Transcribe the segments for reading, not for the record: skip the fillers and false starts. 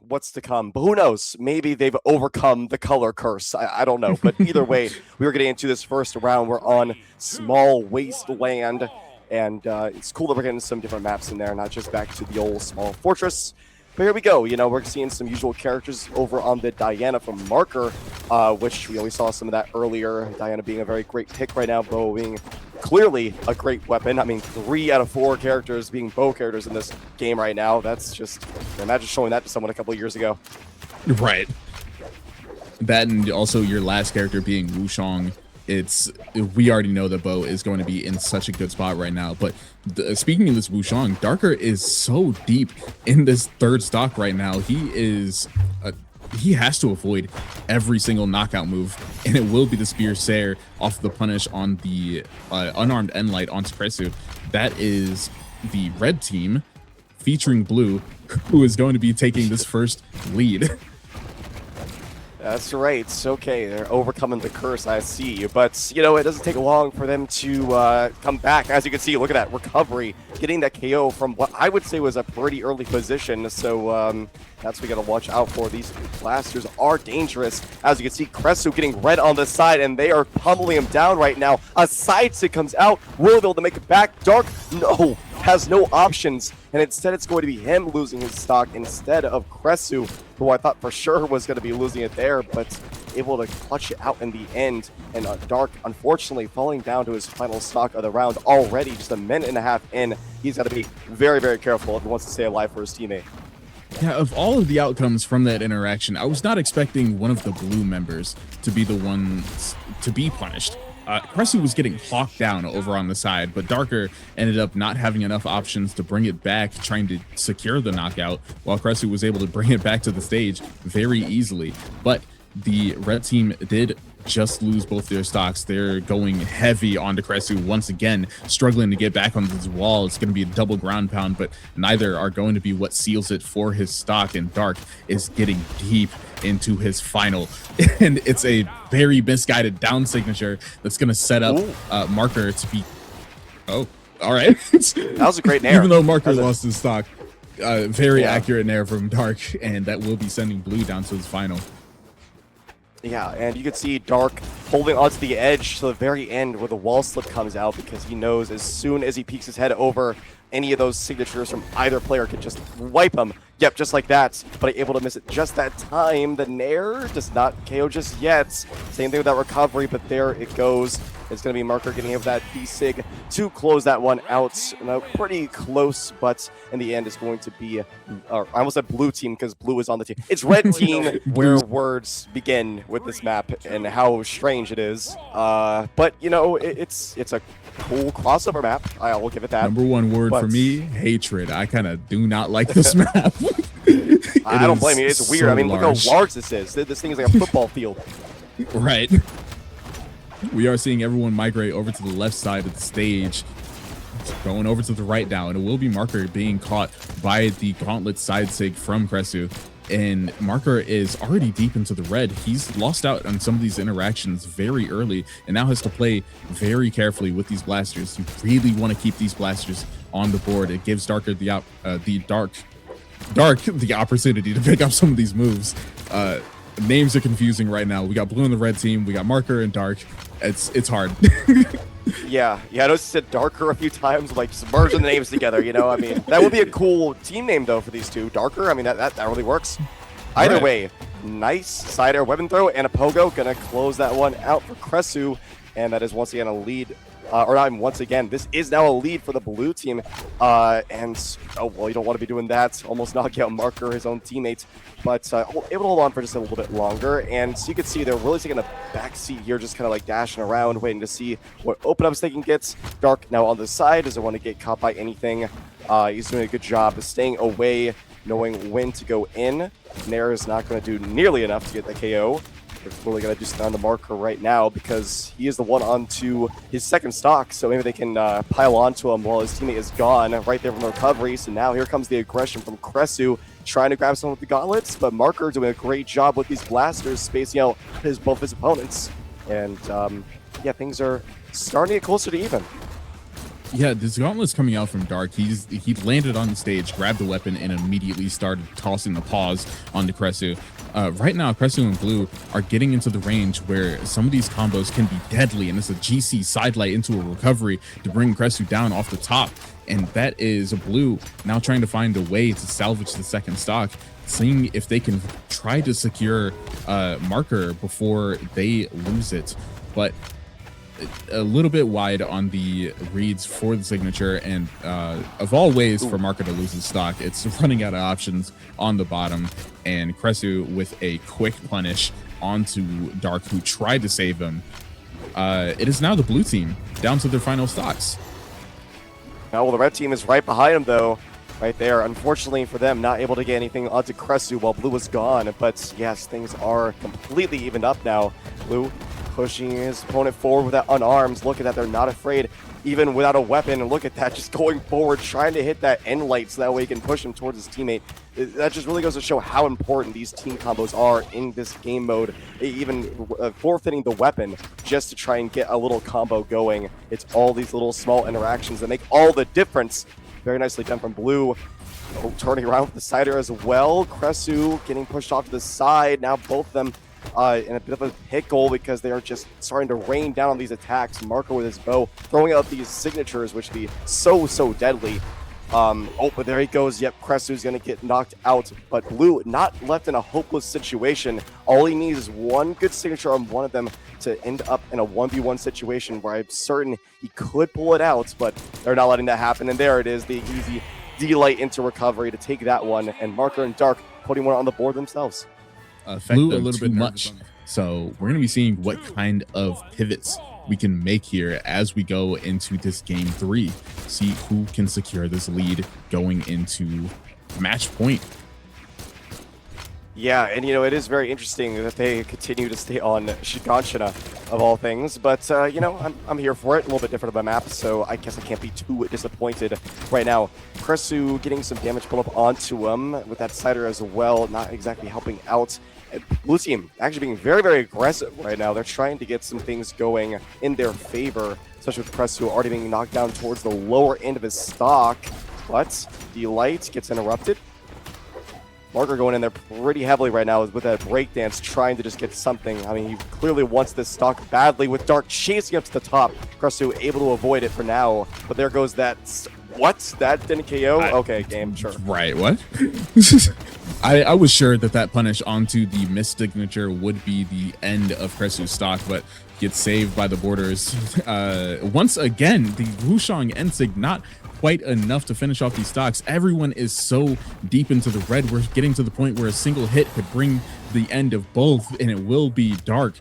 what's to come. But who knows? Maybe they've overcome the color curse. I don't know. But either way, we are getting into this first round. We're on Small Wasteland. And it's cool that we're getting some different maps in there, not just back to the old small fortress. But here we go. We're seeing some usual characters over on the Diana from Marker, which we always saw some of that earlier. Diana being a very great pick right now, Bow being clearly a great weapon. I mean, 3 out of 4 characters being Bow characters in this game right now. That's just, imagine showing that to someone a couple of years ago. Right. That and also your last character being Wushong. We already know that Bow is going to be in such a good spot right now. But speaking of this Wushong, Darker is so deep in this third stock right now. He has to avoid every single knockout move, and it will be the Spear Sair off the punish on the unarmed Endlight onto Kresuu. That is the red team featuring blue, who is going to be taking this first lead. That's right. It's okay. They're overcoming the curse, I see. But, it doesn't take long for them to come back. As you can see, look at that recovery, getting that KO from what I would say was a pretty early position. So that's what we got to watch out for. These blasters are dangerous. As you can see, Kresuu getting red on the side, and they are pummeling him down right now. A side stick comes out. Will be able to make it back. Dark, no, has no options. And instead, it's going to be him losing his stock instead of Kresuu, who I thought for sure was going to be losing it there, but able to clutch it out in the end. And Dark, unfortunately, falling down to his final stock of the round already, just a minute and a half in. He's got to be very, very careful if he wants to stay alive for his teammate. Yeah, of all of the outcomes from that interaction, I was not expecting one of the blue members to be the ones to be punished. Kresuu was getting hawked down over on the side, but Darker ended up not having enough options to bring it back, trying to secure the knockout, while Kresuu was able to bring it back to the stage very easily. But the red team did just lose both their stocks. They're going heavy onto Kresuu once again, struggling to get back on this wall. It's going to be a double ground pound, but neither are going to be what seals it for his stock, and Dark is getting deep into his final. And it's a very misguided down signature that's going to set up Marker to be... Oh, all right. That was a great nair. Even though Marker lost his stock, very accurate nair from Dark, and that will be sending blue down to his final. Yeah, and you can see Dark holding onto the edge to the very end where the wall slip comes out, because he knows as soon as he peeks his head over, any of those signatures from either player could just wipe him. Yep, just like that. But able to miss it just that time. The nair does not KO just yet. Same thing with that recovery, but there it goes. It's going to be Marker getting over that D-Sig to close that one out. Pretty close, but in the end, it's going to be, I almost said blue team because blue is on the team. It's red team where words begin with this map and how strange it is. But, it's a cool crossover map. I will give it that. Number one word for me, hatred. I kind of do not like this map. I don't blame you. It's weird. I mean, look how large this is. This thing is like a football field. Right. We are seeing everyone migrate over to the left side of the stage, going over to the right now, and it will be Marker being caught by the gauntlet side sig from Kresuu. And Marker is already deep into the red. He's lost out on some of these interactions very early and now has to play very carefully with these blasters. You really want to keep these blasters on the board. It gives Darker the opportunity to pick up some of these moves. Names are confusing right now. We got blue and the red team. We got Marker and Dark. It's hard. Yeah, I noticed you said Darker a few times, like just merging the names together, I mean, that would be a cool team name, though, for these two. Darker, I mean, that really works. Either way, nice side air weapon throw and a pogo. Gonna close that one out for Kresuu, and that is once again a lead. Or not even once again, this is now a lead for the blue team. And, oh, well, you don't want to be doing that. Almost knock out Marker, his own teammate. But able to hold on for just a little bit longer. And so you can see they're really taking a back seat here, just kind of like dashing around, waiting to see what open ups they can get. Dark now on the side, doesn't want to get caught by anything. He's doing a good job of staying away, knowing when to go in. Nair is not going to do nearly enough to get the KO. They're really going to just on the Marker right now because he is the one onto his second stock, so maybe they can pile onto him while his teammate is gone right there from the recovery. So now here comes the aggression from Kresuu, trying to grab someone with the gauntlets, but Marker doing a great job with these blasters, spacing out both his opponents. And yeah, things are starting to get closer to even. Yeah, this gauntlet's coming out from Dark. He landed on the stage, grabbed the weapon, and immediately started tossing the paws onto Kresuu. Right now, Kresuu and Blue are getting into the range where some of these combos can be deadly, and it's a GC sidelight into a recovery to bring Kresuu down off the top. And that is Blue now trying to find a way to salvage the second stock, seeing if they can try to secure Marker before they lose it. But a little bit wide on the reads for the signature, and of all ways for Marker to lose his stock, it's running out of options on the bottom, and Kresuu with a quick punish onto Dark, who tried to save him. It is now the blue team down to their final stocks. Now, well, the red team is right behind him, though, right there. Unfortunately for them, not able to get anything onto Kresuu while Blue was gone. But yes, things are completely evened up now. Blue pushing his opponent forward with that unarmed. Look at that, they're not afraid, even without a weapon. And look at that, just going forward, trying to hit that end light so that way he can push him towards his teammate. That just really goes to show how important these team combos are in this game mode, even forfeiting the weapon just to try and get a little combo going. It's all these little small interactions that make all the difference. Very nicely done from Blue. Oh, turning around with the sider as well. Kresuu getting pushed off to the side. Now both of them in a bit of a pickle because they are just starting to rain down on these attacks. Marker with his bow, throwing out these signatures, which be so deadly. Oh, but there he goes. Yep, Kresuu's going to get knocked out. But Blue not left in a hopeless situation. All he needs is one good signature on one of them to end up in a 1v1 situation where I'm certain he could pull it out, but they're not letting that happen. And there it is, the easy D-light into recovery to take that one. And Marker and Dark putting one on the board themselves. Blue a little bit much. So we're going to be seeing what kind of pivots we can make here as we go into this game 3. See who can secure this lead going into match point. Yeah, and you know, it is very interesting that they continue to stay on Shiganshina of all things, but you know, I'm here for it. A little bit different of a map, so I guess I can't be too disappointed right now. Kresuu getting some damage pulled up onto him with that cider as well, not exactly helping out. Blue team actually being very aggressive right now. They're trying to get some things going in their favor, especially with Kresuu already being knocked down towards the lower end of his stock, but the light gets interrupted. Marker going in there pretty heavily right now with that breakdance, trying to just get something. I mean, he clearly wants this stock badly with Dark chasing up to the top. Kresuu able to avoid it for now, but there goes that. What? That didn't KO? Okay, game, sure. Right, what? I was sure that punish onto the missed signature would be the end of Kresuu's stock, but gets saved by the borders. Once again, the Wushang Ensig not quite enough to finish off these stocks. Everyone is so deep into the red. We're getting to the point where a single hit could bring the end of both, and it will be Dark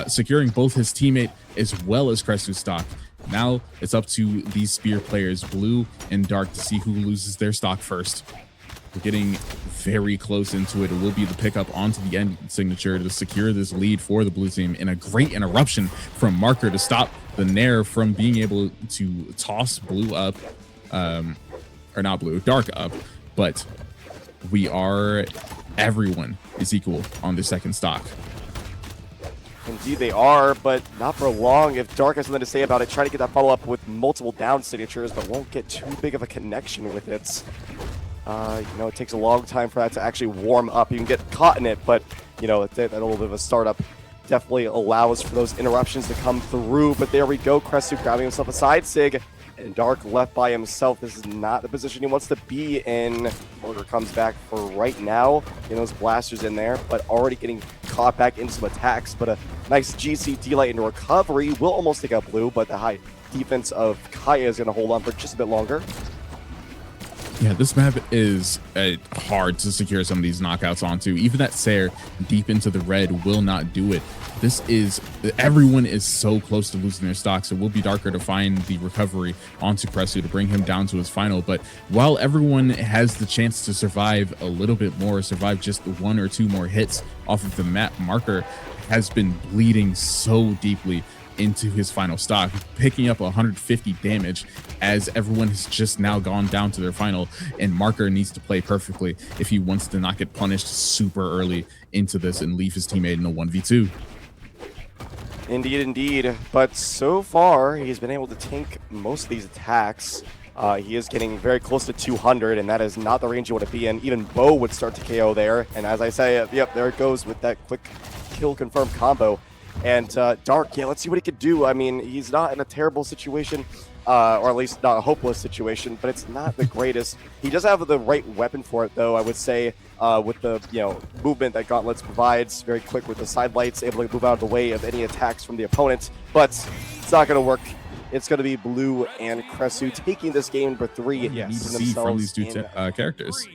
securing both his teammate as well as Kresuu's stock. Now it's up to these Spear players, Blue and Dark, to see who loses their stock first. We're getting very close into it. It will be the pickup onto the end signature to secure this lead for the blue team, and a great interruption from Marker to stop the Nair from being able to toss Blue up, or not Blue, Dark up. But everyone is equal on the second stock. Indeed they are, but not for long. If Dark has something to say about it, try to get that follow-up with multiple down signatures, but won't get too big of a connection with it. You know, it takes a long time for that to actually warm up. You can get caught in it, but, you know, that little bit of a startup definitely allows for those interruptions to come through. But there we go, Kresuu grabbing himself a side sig, and Dark left by himself. This is not the position he wants to be in. Marker comes back for right now, getting those blasters in there, but already getting caught back into some attacks. But a nice GC D-light into recovery will almost take out Blue, but the high defense of Kaya is going to hold on for just a bit longer. Yeah, this map is hard to secure some of these knockouts onto. Even that Sair deep into the red will not do it. Everyone is so close to losing their stocks. It will be Darker to find the recovery onto Kresuu to bring him down to his final. But while everyone has the chance to survive a little bit more, survive just one or two more hits off of the map, Marker has been bleeding so deeply into his final stock, picking up 150 damage as everyone has just now gone down to their final, and Marker needs to play perfectly if he wants to not get punished super early into this and leave his teammate in a 1v2. Indeed, indeed. But so far, he's been able to tank most of these attacks. He is getting very close to 200, and that is not the range you want to be in. Even Bo would start to KO there. And as I say, yep, there it goes with that quick kill confirmed combo. And Dark, yeah, let's see what he could do. I mean, he's not in a terrible situation, or at least not a hopeless situation, but it's not the greatest. He does have the right weapon for it, though, I would say, with the movement that Gauntlets provides, very quick with the side lights, able to move out of the way of any attacks from the opponent. But it's not going to work. It's going to be Blue and Kresuu taking this game number 3. Yes, see from these two characters.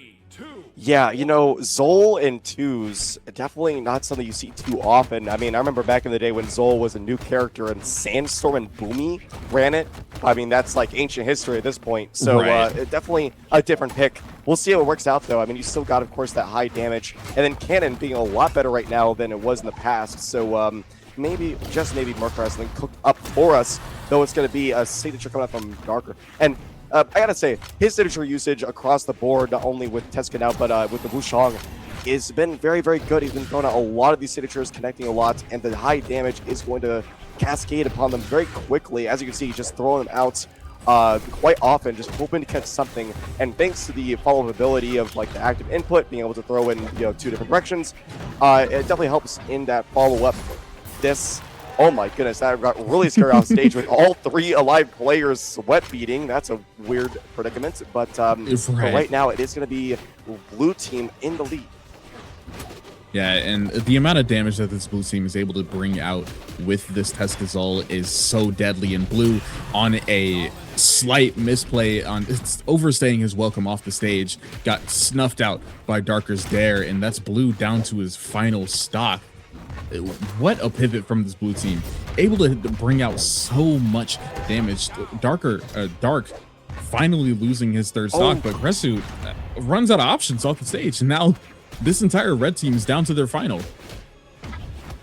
Yeah, Zol and twos, definitely not something you see too often. I mean, I remember back in the day when Zol was a new character and Sandstorm and Boomy ran it. I mean, that's like ancient history at this point. So definitely a different pick. We'll see how it works out, though. I mean, you still got, of course, that high damage. And then Cannon being a lot better right now than it was in the past. So maybe, just maybe, Marker has something cooked up for us, though it's going to be a signature coming up from Darker. And I gotta say, his signature usage across the board, not only with Teska now, but with the Wushang, has been very, very good. He's been throwing out a lot of these signatures, connecting a lot, and the high damage is going to cascade upon them very quickly. As you can see, just throwing them out quite often, just hoping to catch something. And thanks to the follow-up ability of like the active input, being able to throw in 2 different directions, it definitely helps in that follow-up. Oh my goodness, that got really scary off stage with all 3 alive players sweat beating. That's a weird predicament, but right now it is going to be Blue team in the lead. Yeah, and the amount of damage that this Blue team is able to bring out with this Teskazol is so deadly. And Blue, on a slight misplay, it's overstaying his welcome off the stage, got snuffed out by Darker's Dare, and that's Blue down to his final stock. What a pivot from this Blue team, able to bring out so much damage. Dark finally losing his 3rd stock, but Kresuu runs out of options off the stage, and now this entire red team is down to their final.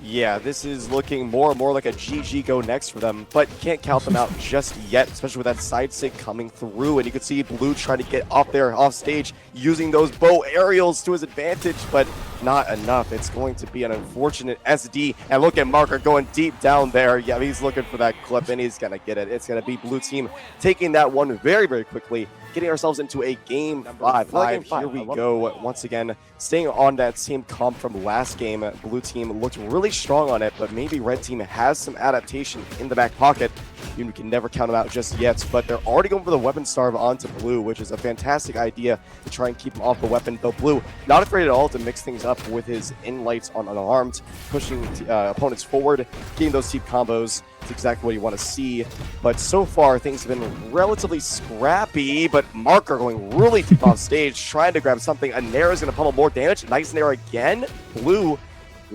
Yeah, this is looking more and more like a GG go next for them, but can't count them out just yet, especially with that side sig coming through. And you can see Blue trying to get off stage, using those bow aerials to his advantage, but not enough. It's going to be an unfortunate SD. And look at Marker going deep down there. Yeah, he's looking for that clip, and he's going to get it. It's going to be Blue team taking that one very, very quickly, getting ourselves into a game 5. Here we go. Once again, staying on that same comp from last game, Blue team looked really strong on it, but maybe Red team has some adaptation in the back pocket. You can never count them out just yet, but they're already going for the weapon starve onto Blue, which is a fantastic idea to try and keep him off the weapon. Though Blue, not afraid at all to mix things up with his in-lights on unarmed, pushing opponents forward, getting those deep combos. It's exactly what you want to see. But so far, things have been relatively scrappy, but Marker going really deep off stage, trying to grab something. A Nair is going to pummel more damage. Nice Nair again. Blue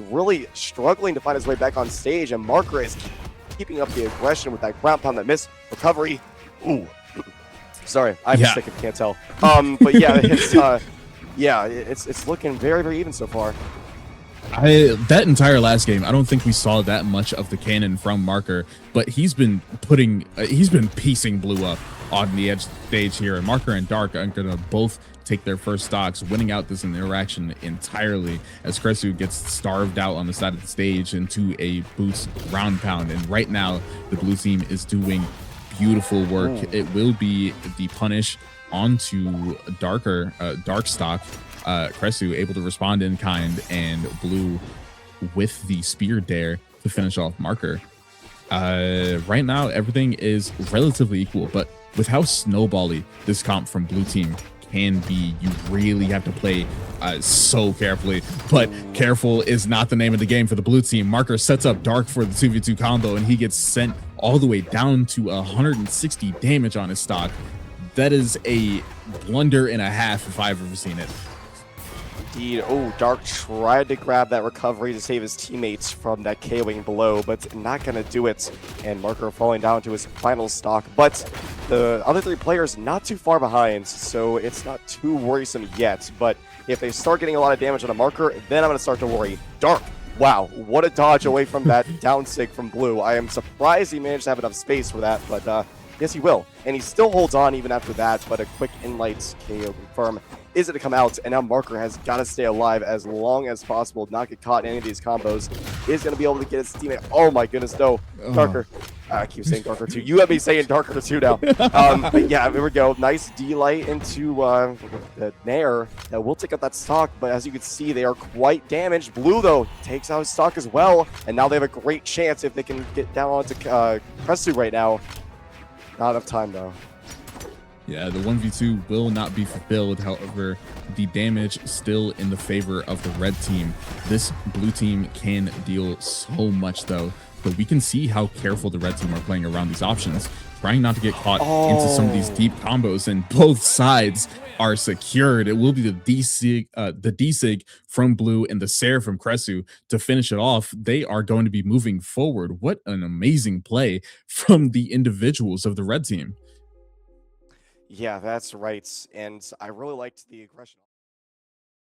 really struggling to find his way back on stage, and Marker is keeping up the aggression with that ground pound that missed. Recovery. Ooh. Sorry, I'm sick if you can't tell. But yeah, it's looking very, very even so far. That entire last game, I don't think we saw that much of the cannon from Marker, but he's been piecing Blue up on the edge stage here, and Marker and Dark are gonna both take their first stocks, winning out this interaction entirely as Kresuu gets starved out on the side of the stage into a boost round pound. And right now, the Blue team is doing beautiful work. It will be the punish onto Dark stock. Kresuu able to respond in kind, and Blue with the spear dare to finish off Marker. Right now, everything is relatively equal, but with how snowbally this comp from Blue team can be, you really have to play so carefully. But careful is not the name of the game for the Blue team. Marker sets up Dark for the 2v2 combo, and he gets sent all the way down to 160 damage on his stock. That is a blunder and a half if I've ever seen it. Indeed. Oh, Dark tried to grab that recovery to save his teammates from that KOing blow, but not going to do it. And Marker falling down to his final stock. But the other 3 players not too far behind, so it's not too worrisome yet. But if they start getting a lot of damage on a Marker, then I'm going to start to worry. Dark, wow, what a dodge away from that down sig from Blue. I am surprised he managed to have enough space for that, but Yes, he will. And he still holds on even after that, but a quick in-light KO confirm is it to come out, and now Marker has got to stay alive as long as possible, not get caught in any of these combos. Is going to be able to get his teammate. Oh my goodness, no. Darker. I keep saying Darker too. You have me saying Darker too now. But yeah, there we go. Nice D-light into the Nair. That will take out that stock, but as you can see, they are quite damaged. Blue, though, takes out his stock as well, and now they have a great chance if they can get down onto Kresuu right now. Not enough time, though. Yeah, the 1v2 will not be fulfilled. However, the damage still in the favor of the red team. This blue team can deal so much, though. But we can see how careful the red team are playing around these options, trying not to get caught into some of these deep combos, and both sides are secured. It will be the D-Sig from blue and the Sarah from Kresuu to finish it off. They are going to be moving forward. What an amazing play from the individuals of the red team. Yeah, that's right. And I really liked the aggression.